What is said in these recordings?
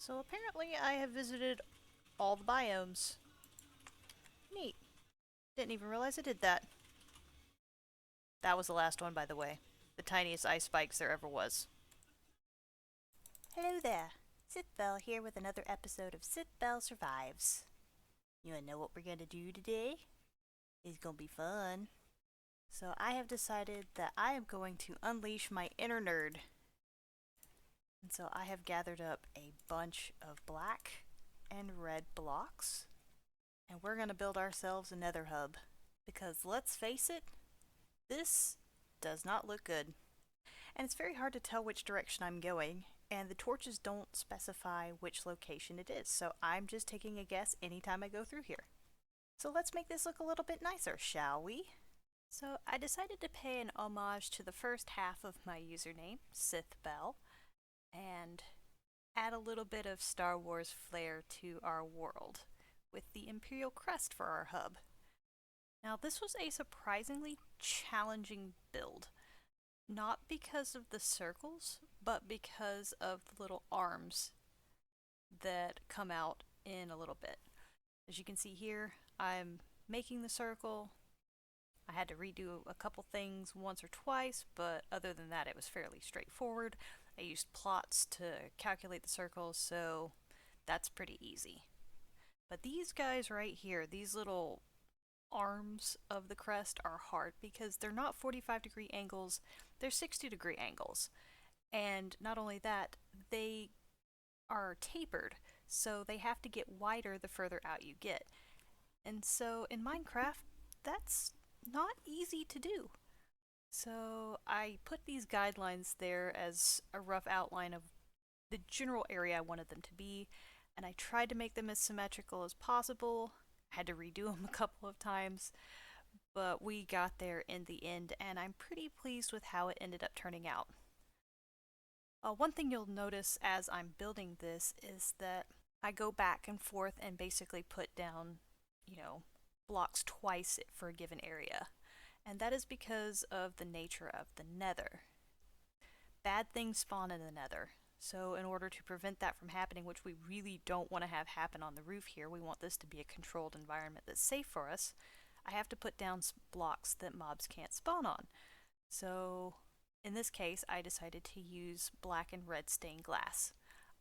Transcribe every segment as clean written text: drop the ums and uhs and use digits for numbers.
So apparently I have visited all the biomes. Neat. Didn't even realize I did that. That was the last one, by the way. The tiniest ice spikes there ever was. Hello there. Sithbelle here with another episode of Sithbelle Survives. You wanna know what we're gonna do today? It's gonna be fun. So I have decided that I am going to unleash my inner nerd. And so I have gathered up a bunch of black and red blocks. And we're going to build ourselves a nether hub. Because let's face it, this does not look good. And it's very hard to tell which direction I'm going, and the torches don't specify which location it is, so I'm just taking a guess anytime I go through here. So let's make this look a little bit nicer, shall we? So I decided to pay an homage to the first half of my username, Sithbelle, and add a little bit of Star Wars flair to our world with the Imperial crest for our hub. Now, this was a surprisingly challenging build, not because of the circles, but because of the little arms that come out in a little bit. As you can see here, I'm making the circle. I had to redo a couple things once or twice, but other than that, it was fairly straightforward. I used plots to calculate the circles, so that's pretty easy. But these guys right here, these little arms of the crest are hard because they're not 45-degree angles, they're 60-degree angles. And not only that, they are tapered, so they have to get wider the further out you get. And so in Minecraft, that's not easy to do. So I put these guidelines there as a rough outline of the general area I wanted them to be, and I tried to make them as symmetrical as possible. I had to redo them a couple of times, but we got there in the end, and I'm pretty pleased with how it ended up turning out. One thing you'll notice as I'm building this is that I go back and forth and basically put down, blocks twice for a given area. And that is because of the nature of the nether. Bad things spawn in the nether. So in order to prevent that from happening, which we really don't want to have happen on the roof here, we want this to be a controlled environment that's safe for us, I have to put down blocks that mobs can't spawn on. So in this case, I decided to use black and red stained glass.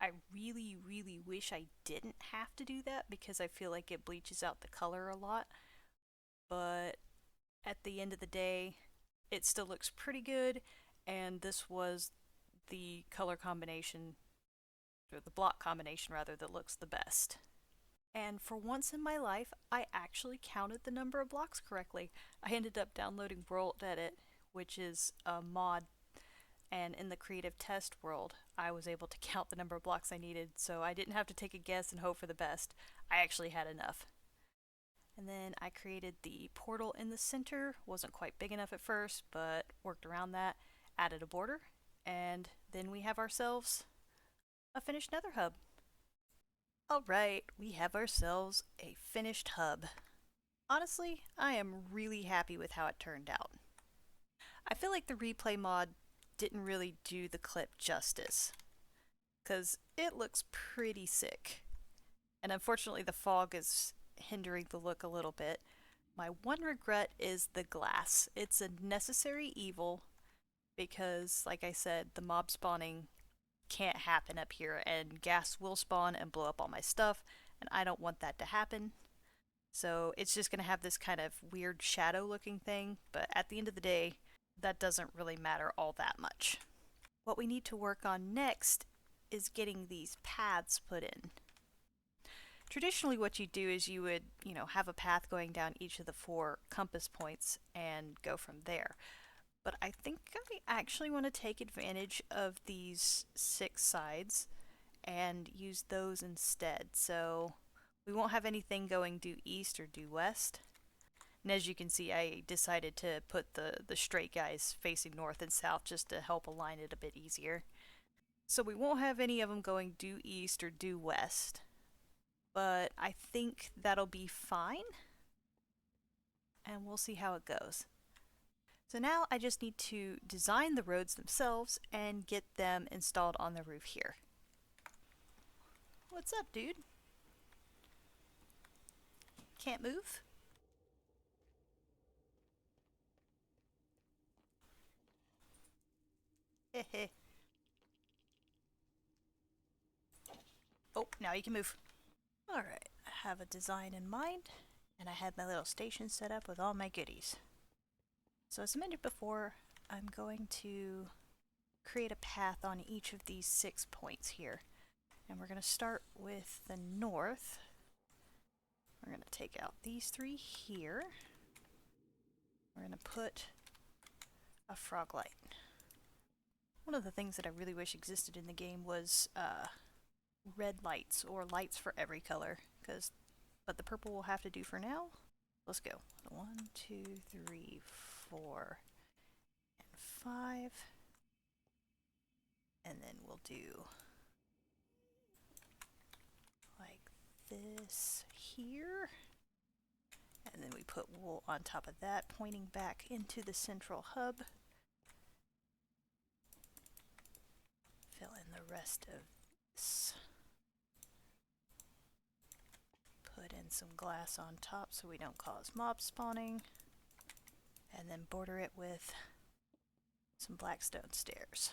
I really, really wish I didn't have to do that because I feel like it bleaches out the color a lot. But at the end of the day, it still looks pretty good, and this was the color combination, or the block combination rather, that looks the best. And for once in my life, I actually counted the number of blocks correctly. I ended up downloading World Edit, which is a mod, and in the creative test world, I was able to count the number of blocks I needed, so I didn't have to take a guess and hope for the best. I actually had enough. And then I created the portal in the center. Wasn't quite big enough at first, but worked around that. Added a border, and then we have ourselves a finished nether hub. Alright, we have ourselves a finished hub. Honestly, I am really happy with how it turned out. I feel like the replay mod didn't really do the clip justice, because it looks pretty sick. And unfortunately the fog is hindering the look a little bit. My one regret is the glass. It's a necessary evil because, like I said, the mob spawning can't happen up here, and gas will spawn and blow up all my stuff, and I don't want that to happen. So it's just going to have this kind of weird shadow looking thing, but at the end of the day, that doesn't really matter all that much. What we need to work on next is getting these paths put in. Traditionally what you do is you would, have a path going down each of the 4 compass points and go from there. But I think I actually want to take advantage of these 6 sides and use those instead. So we won't have anything going due east or due west. And as you can see, I decided to put the straight guys facing north and south just to help align it a bit easier. So we won't have any of them going due east or due west. But I think that'll be fine, and we'll see how it goes. So now I just need to design the roads themselves and get them installed on the roof here. What's up, dude? Can't move? Heh. Oh, now you can move. Alright, I have a design in mind, and I have my little station set up with all my goodies. So as I mentioned before, I'm going to create a path on each of these 6 points here. And we're going to start with the north. We're going to take out these 3 here. We're going to put a frog light. One of the things that I really wish existed in the game was red lights, or lights for every color, but the purple will have to do for now. Let's go. 1, 2, 3, 4, and 5. And then we'll do like this here. And then we put wool on top of that, pointing back into the central hub. Fill in the rest of this. Put in some glass on top so we don't cause mob spawning. And then border it with some black stone stairs.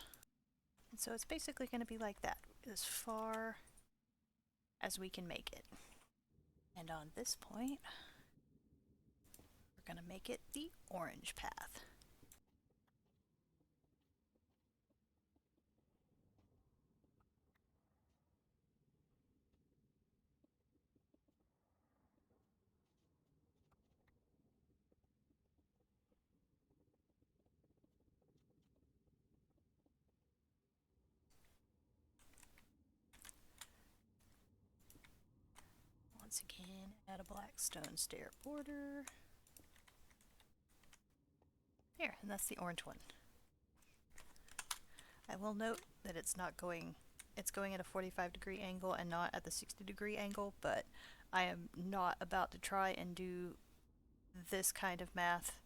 And so it's basically going to be like that, as far as we can make it. And on this point, we're going to make it the orange path. Once again, add a black stone stair border. Here, and that's the orange one. I will note that it's going at a 45-degree angle and not at the 60-degree angle, but I am not about to try and do this kind of math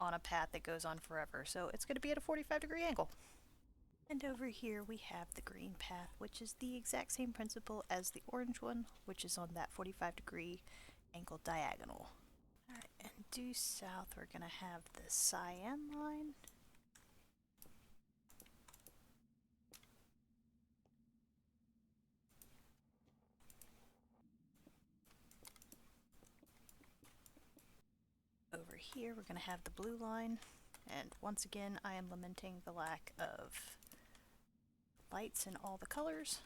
on a path that goes on forever, so it's going to be at a 45-degree angle. And over here we have the green path, which is the exact same principle as the orange one, which is on that 45-degree angle diagonal. Alright, and due south we're going to have the cyan line. Over here we're going to have the blue line, and once again I am lamenting the lack of lights in all the colors.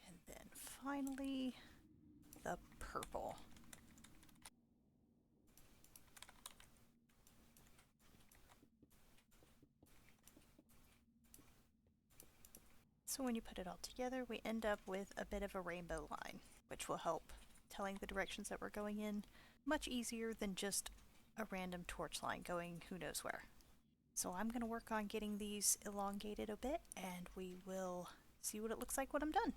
And then finally, the purple. So when you put it all together, we end up with a bit of a rainbow line, which will help telling the directions that we're going in much easier than just a random torch line going who knows where. So I'm going to work on getting these elongated a bit, and we will see what it looks like when I'm done.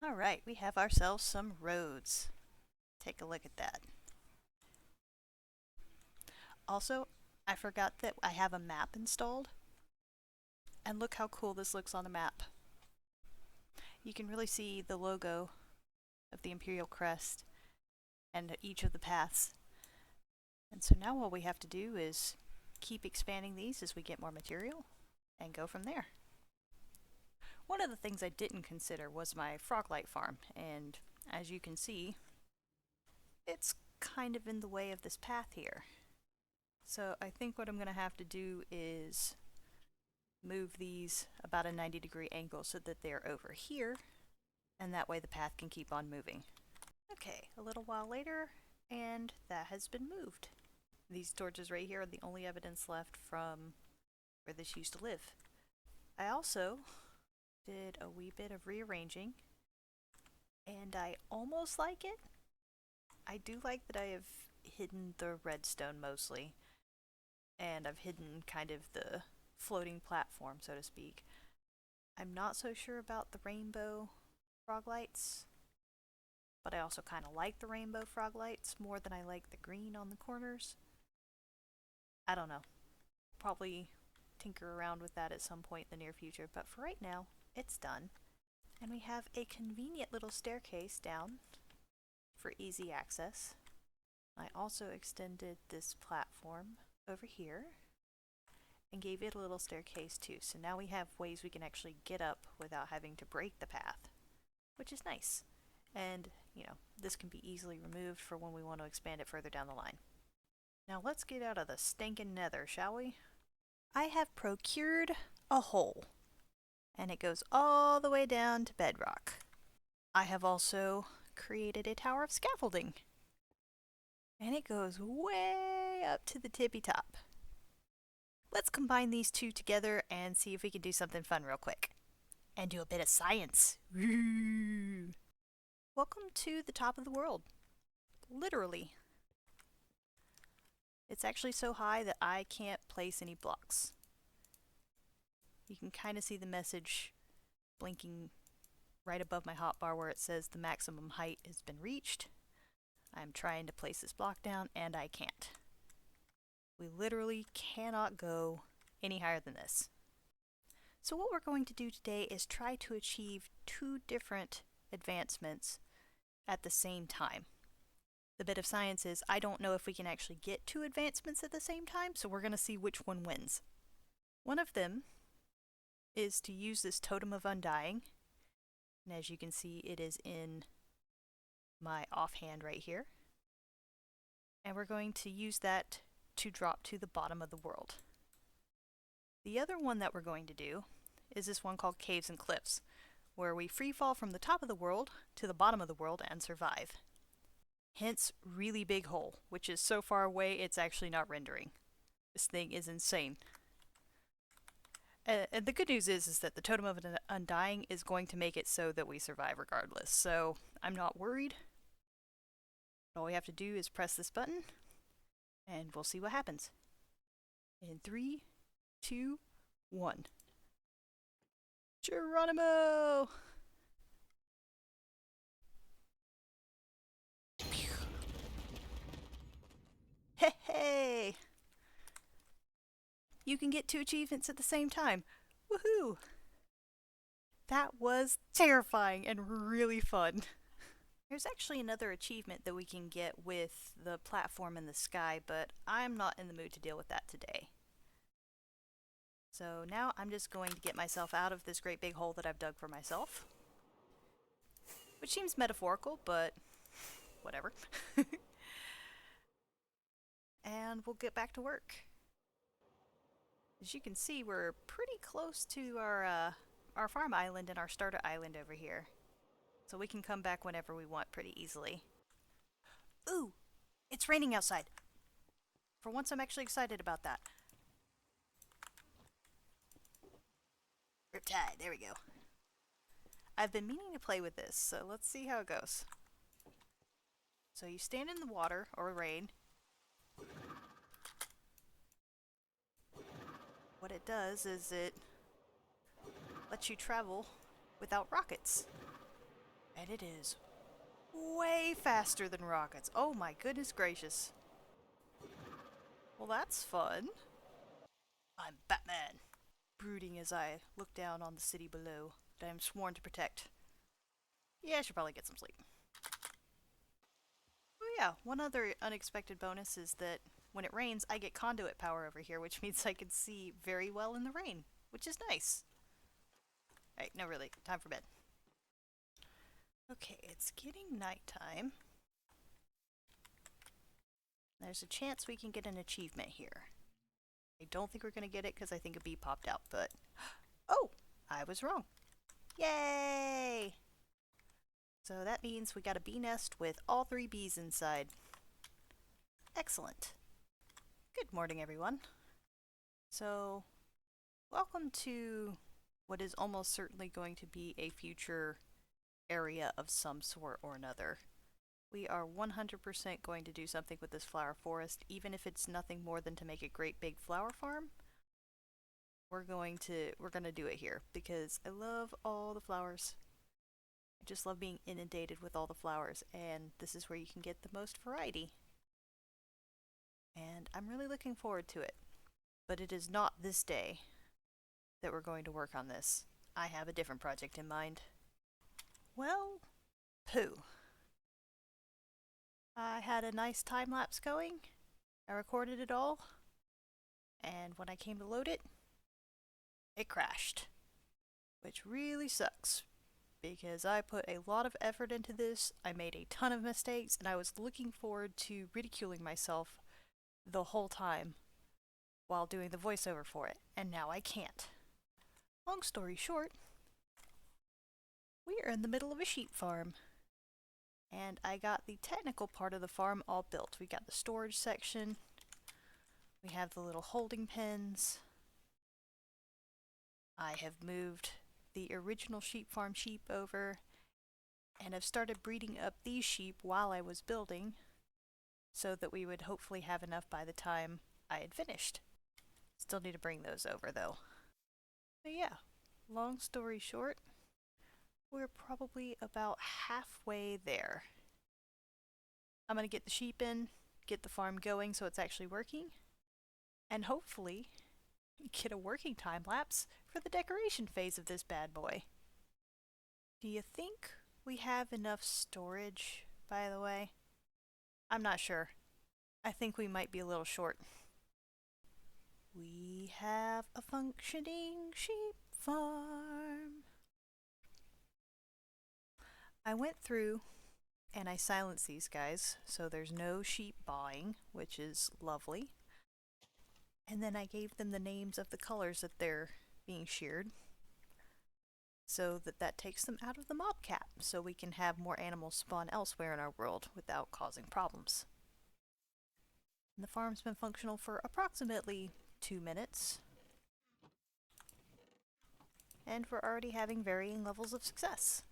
Alright, we have ourselves some roads. Take a look at that. Also, I forgot that I have a map installed. And look how cool this looks on the map. You can really see the logo of the Imperial Crest and each of the paths. And so now all we have to do is keep expanding these as we get more material and go from there. One of the things I didn't consider was my froglight farm, and as you can see, it's kind of in the way of this path here. So I think what I'm going to have to do is move these about a 90-degree angle so that they're over here, and that way the path can keep on moving. Okay, a little while later, and that has been moved. These torches right here are the only evidence left from where this used to live. I also did a wee bit of rearranging, and I almost like it. I do like that I have hidden the redstone mostly, and I've hidden kind of the floating platform, so to speak. I'm not so sure about the rainbow, frog lights. But I also kind of like the rainbow frog lights more than I like the green on the corners. I don't know. Probably tinker around with that at some point in the near future, but for right now, it's done. And we have a convenient little staircase down for easy access. I also extended this platform over here and gave it a little staircase too. So now we have ways we can actually get up without having to break the path, which is nice. And, you know, this can be easily removed for when we want to expand it further down the line. Now let's get out of the stinking nether, shall we? I have procured a hole, and it goes all the way down to bedrock. I have also created a tower of scaffolding, and it goes way up to the tippy top. Let's combine these two together and see if we can do something fun real quick. And do a bit of science. Woo! Welcome to the top of the world. Literally. It's actually so high that I can't place any blocks. You can kind of see the message blinking right above my hotbar where it says the maximum height has been reached. I'm trying to place this block down and I can't. We literally cannot go any higher than this. So what we're going to do today is try to achieve two different advancements at the same time. The bit of science is I don't know if we can actually get two advancements at the same time, so we're going to see which one wins. One of them is to use this Totem of Undying, and as you can see it is in my offhand right here. And we're going to use that to drop to the bottom of the world. The other one that we're going to do is this one called Caves and Cliffs, where we free fall from the top of the world to the bottom of the world and survive. Hence, really big hole, which is so far away it's actually not rendering. This thing is insane. And the good news is that the Totem of Undying is going to make it so that we survive regardless, so I'm not worried. All we have to do is press this button, and we'll see what happens. In 3, 2, 1. Geronimo! Hey, hey! You can get two achievements at the same time. Woohoo! That was terrifying and really fun. There's actually another achievement that we can get with the platform in the sky, but I'm not in the mood to deal with that today. So now I'm just going to get myself out of this great big hole that I've dug for myself. Which seems metaphorical, but whatever. And we'll get back to work. As you can see, we're pretty close to our farm island and our starter island over here. So we can come back whenever we want pretty easily. Ooh! It's raining outside! For once I'm actually excited about that. Riptide, there we go. I've been meaning to play with this, so let's see how it goes. So you stand in the water, or rain. What it does is it lets you travel without rockets. And it is way faster than rockets. Oh my goodness gracious. Well, that's fun. I'm Batman, brooding as I look down on the city below that I am sworn to protect. Yeah, I should probably get some sleep. Oh yeah, one other unexpected bonus is that when it rains, I get conduit power over here, which means I can see very well in the rain, which is nice. Alright, no really, time for bed. Okay, it's getting nighttime. There's a chance we can get an achievement here. I don't think we're going to get it because I think a bee popped out, but... Oh! I was wrong. Yay! So that means we got a bee nest with all 3 bees inside. Excellent. Good morning, everyone. So, welcome to what is almost certainly going to be a future area of some sort or another. We are 100% going to do something with this flower forest, even if it's nothing more than to make a great big flower farm. We're gonna do it here because I love all the flowers. I just love being inundated with all the flowers, and this is where you can get the most variety. And I'm really looking forward to it. But it is not this day that we're going to work on this. I have a different project in mind. Well, pooh. I had a nice time lapse going. I recorded it all. And when I came to load it, it crashed. Which really sucks, because I put a lot of effort into this, I made a ton of mistakes, and I was looking forward to ridiculing myself the whole time while doing the voiceover for it, and now I can't. Long story short, we are in the middle of a sheep farm, and I got the technical part of the farm all built. We got the storage section, we have the little holding pens. I have moved the original sheep farm sheep over, and I've started breeding up these sheep while I was building so that we would hopefully have enough by the time I had finished. Still need to bring those over though. But yeah, long story short, we're probably about halfway there. I'm gonna get the sheep in, get the farm going so it's actually working, and hopefully get a working time lapse for the decoration phase of this bad boy. Do you think we have enough storage, by the way? I'm not sure. I think we might be a little short. We have a functioning sheep farm. I went through and I silenced these guys so there's no sheep baaing, which is lovely. And then I gave them the names of the colors that they're being sheared so that takes them out of the mob cap so we can have more animals spawn elsewhere in our world without causing problems. And the farm's been functional for approximately 2 minutes, and we're already having varying levels of success.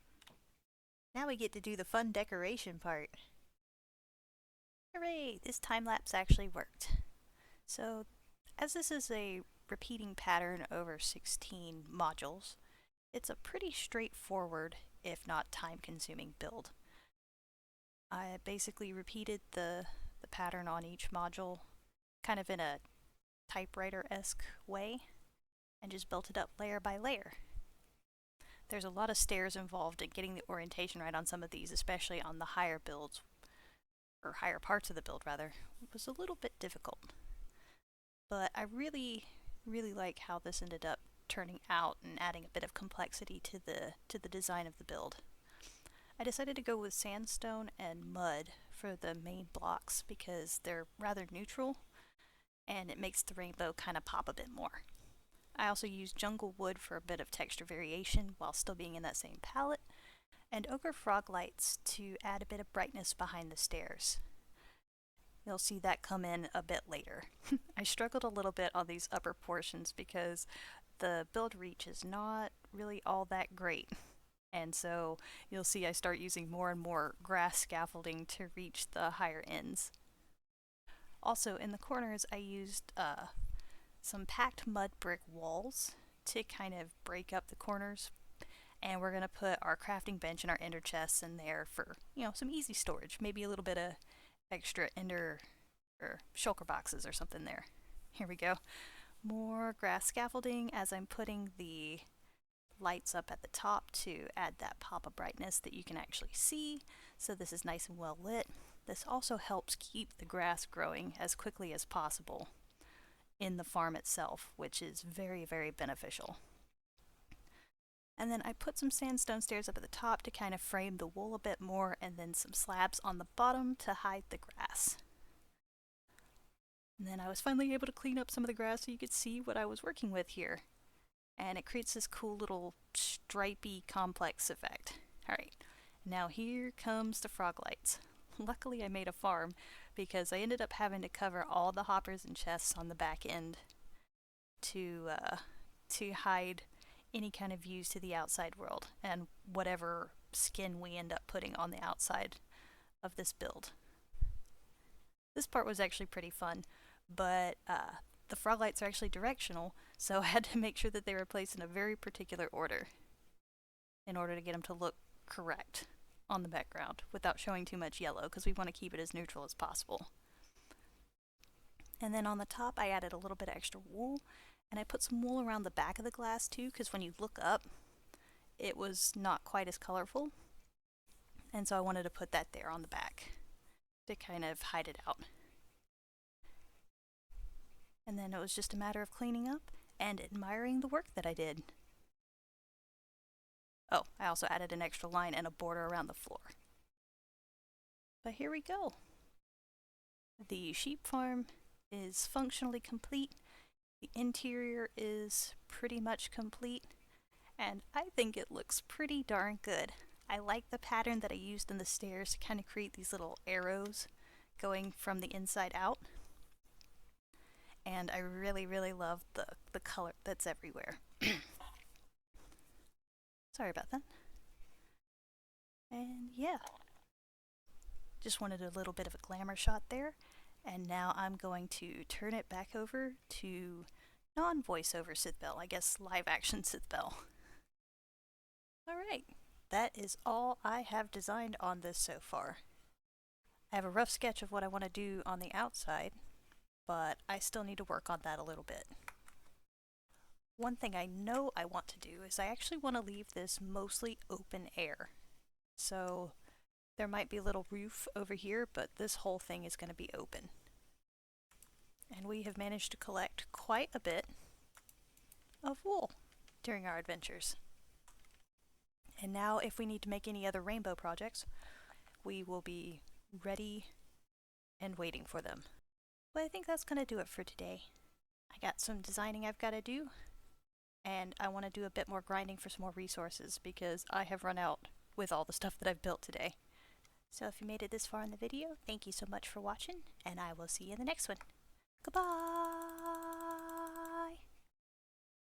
Now we get to do the fun decoration part. Hooray! This time lapse actually worked. So, as this is a repeating pattern over 16 modules, it's a pretty straightforward, if not time-consuming build. I basically repeated the pattern on each module, kind of in a typewriter-esque way, and just built it up layer by layer. There's a lot of stairs involved in getting the orientation right on some of these, especially on the higher builds, or higher parts of the build rather. It was a little bit difficult. But I really like how this ended up turning out and adding a bit of complexity to the design of the build. I decided to go with sandstone and mud for the main blocks because they're rather neutral and it makes the rainbow kind of pop a bit more. I also used jungle wood for a bit of texture variation while still being in that same palette, and ochre frog lights to add a bit of brightness behind the stairs. You'll see that come in a bit later. I struggled a little bit on these upper portions because the build reach is not really all that great. And so you'll see I start using more and more grass scaffolding to reach the higher ends. Also, in the corners I used some packed mud brick walls to kind of break up the corners. And we're going to put our crafting bench and our ender chests in there for, some easy storage. Maybe a little bit of extra ender or shulker boxes or something there. Here we go. More grass scaffolding as I'm putting the lights up at the top to add that pop of brightness that you can actually see. So this is nice and well lit. This also helps keep the grass growing as quickly as possible in the farm itself, which is very beneficial. And then I put some sandstone stairs up at the top to kind of frame the wool a bit more, and then some slabs on the bottom to hide the grass. And then I was finally able to clean up some of the grass so you could see what I was working with here. And it creates this cool little stripy complex effect. Alright, now here comes the frog lights. Luckily I made a farm because I ended up having to cover all the hoppers and chests on the back end to hide any kind of views to the outside world and whatever skin we end up putting on the outside of this build. This part was actually pretty fun, but the frog lights are actually directional, so I had to make sure that they were placed in a very particular order in order to get them to look correct on the background without showing too much yellow because we want to keep it as neutral as possible. And then on the top I added a little bit of extra wool, and I put some wool around the back of the glass too, because when you look up it was not quite as colorful, and so I wanted to put that there on the back to kind of hide it out. And then it was just a matter of cleaning up and admiring the work that I did. Oh, I also added an extra line and a border around the floor. But here we go. The sheep farm is functionally complete. The interior is pretty much complete, and I think it looks pretty darn good. I like the pattern that I used in the stairs to kind of create these little arrows going from the inside out. And I really, really love the color that's everywhere. Sorry about that. And yeah, just wanted a little bit of a glamour shot there. And now I'm going to turn it back over to non-voiceover Sithbelle, I guess live action Sithbelle. Alright, that is all I have designed on this so far. I have a rough sketch of what I want to do on the outside, but I still need to work on that a little bit. One thing I know I want to do is I actually want to leave this mostly open air. So there might be a little roof over here, but this whole thing is going to be open. And we have managed to collect quite a bit of wool during our adventures. And now if we need to make any other rainbow projects, we will be ready and waiting for them. But I think that's going to do it for today. I got some designing I've got to do, and I want to do a bit more grinding for some more resources because I have run out with all the stuff that I've built today. So if you made it this far in the video, thank you so much for watching, and I will see you in the next one. Goodbye!